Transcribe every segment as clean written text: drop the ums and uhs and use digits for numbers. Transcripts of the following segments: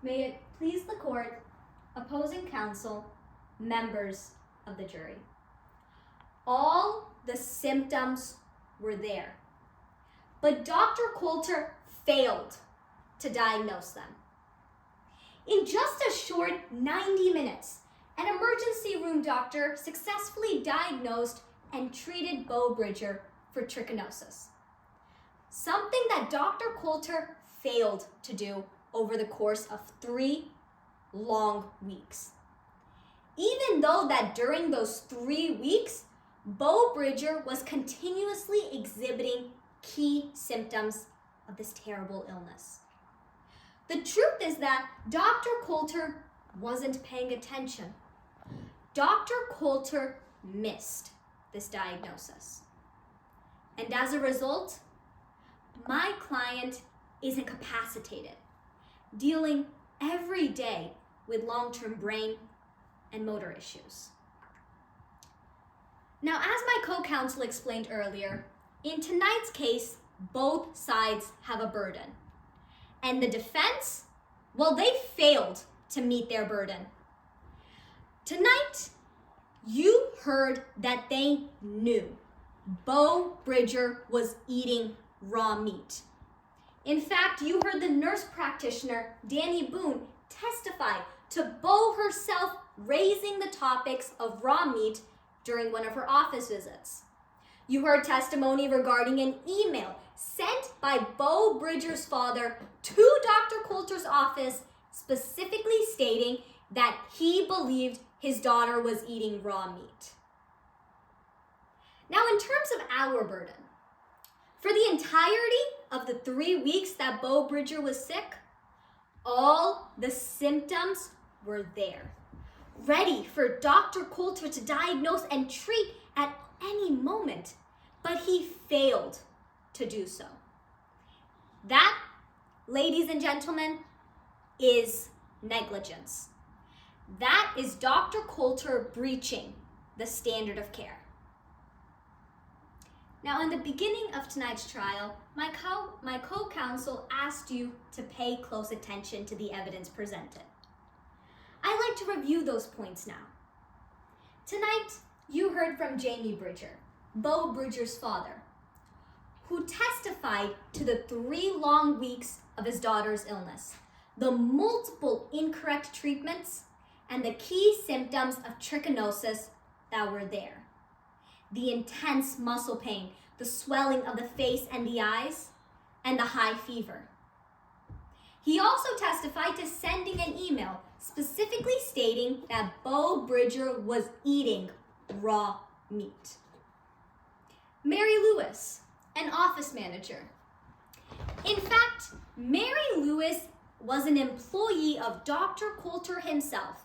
May it please the court, opposing counsel, members of the jury. All the symptoms were there, but Dr. Coulter failed to diagnose them. In just a short 90 minutes, an emergency room doctor successfully diagnosed and treated Beau Bridger for trichinosis, something that Dr. Coulter failed to do over the course of 3 long weeks. Even though that during those 3 weeks, Beau Bridger was continuously exhibiting key symptoms of this terrible illness. The truth is that Dr. Coulter wasn't paying attention. Dr. Coulter missed this diagnosis. And as a result, my client is incapacitated, dealing every day with long-term brain and motor issues. Now, as my co-counsel explained earlier, in tonight's case, both sides have a burden. And the defense, well, they failed to meet their burden. Tonight, you heard that they knew Beau Bridger was eating raw meat. In fact, you heard the nurse practitioner, Danny Boone, testify to Beau herself raising the topics of raw meat during one of her office visits. You heard testimony regarding an email sent by Beau Bridger's father to Dr. Coulter's office, specifically stating that he believed his daughter was eating raw meat. Now, in terms of our burden, for the entirety of the 3 weeks that Beau Bridger was sick, all the symptoms were there, ready for Dr. Coulter to diagnose and treat at any moment, but he failed to do so. That, ladies and gentlemen, is negligence. That is Dr. Coulter breaching the standard of care. Now, in the beginning of tonight's trial, my co-counsel asked you to pay close attention to the evidence presented. I'd like to review those points now. Tonight, you heard from Jamie Bridger, Beau Bridger's father, who testified to the 3 long weeks of his daughter's illness, the multiple incorrect treatments, and the key symptoms of trichinosis that were there. The intense muscle pain, the swelling of the face and the eyes, and the high fever. He also testified to sending an email specifically stating that Beau Bridger was eating raw meat. Mary Lewis, an office manager. In fact, Mary Lewis was an employee of Dr. Coulter himself,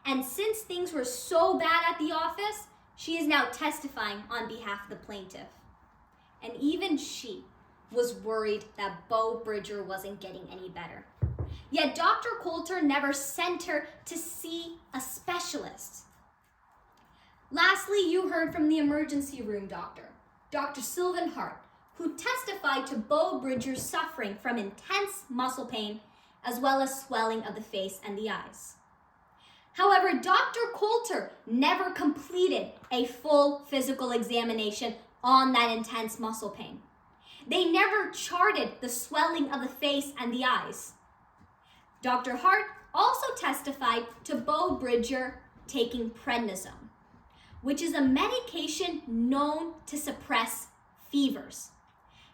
and since things were so bad at the office, she is now testifying on behalf of the plaintiff. And even she was worried that Beau Bridger wasn't getting any better. Yet Dr. Coulter never sent her to see a specialist. Lastly, you heard from the emergency room doctor, Dr. Sylvan Hart, who testified to Beau Bridger suffering from intense muscle pain as well as swelling of the face and the eyes. However, Dr. Coulter never completed a full physical examination on that intense muscle pain. They never charted the swelling of the face and the eyes. Dr. Hart also testified to Beau Bridger taking prednisone, which is a medication known to suppress fevers.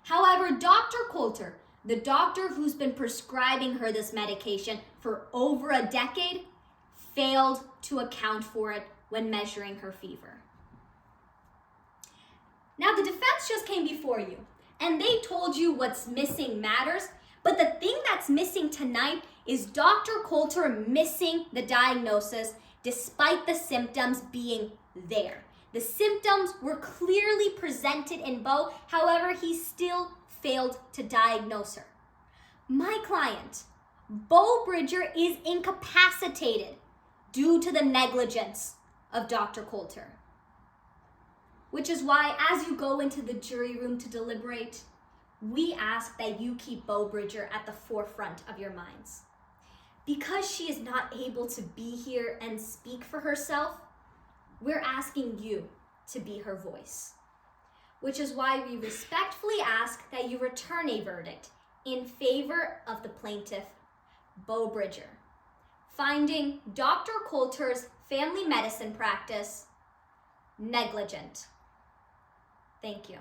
However, Dr. Coulter, the doctor who's been prescribing her this medication for over a decade, failed to account for it when measuring her fever. Now, the defense just came before you, and they told you what's missing matters, but the thing that's missing tonight is Dr. Coulter missing the diagnosis despite the symptoms being there. The symptoms were clearly presented in Beau, however, he still failed to diagnose her. My client, Beau Bridger, is incapacitated due to the negligence of Dr. Coulter. Which is why, as you go into the jury room to deliberate, we ask that you keep Beau Bridger at the forefront of your minds. Because she is not able to be here and speak for herself, we're asking you to be her voice. Which is why we respectfully ask that you return a verdict in favor of the plaintiff, Beau Bridger, finding Dr. Coulter's family medicine practice negligent. Thank you.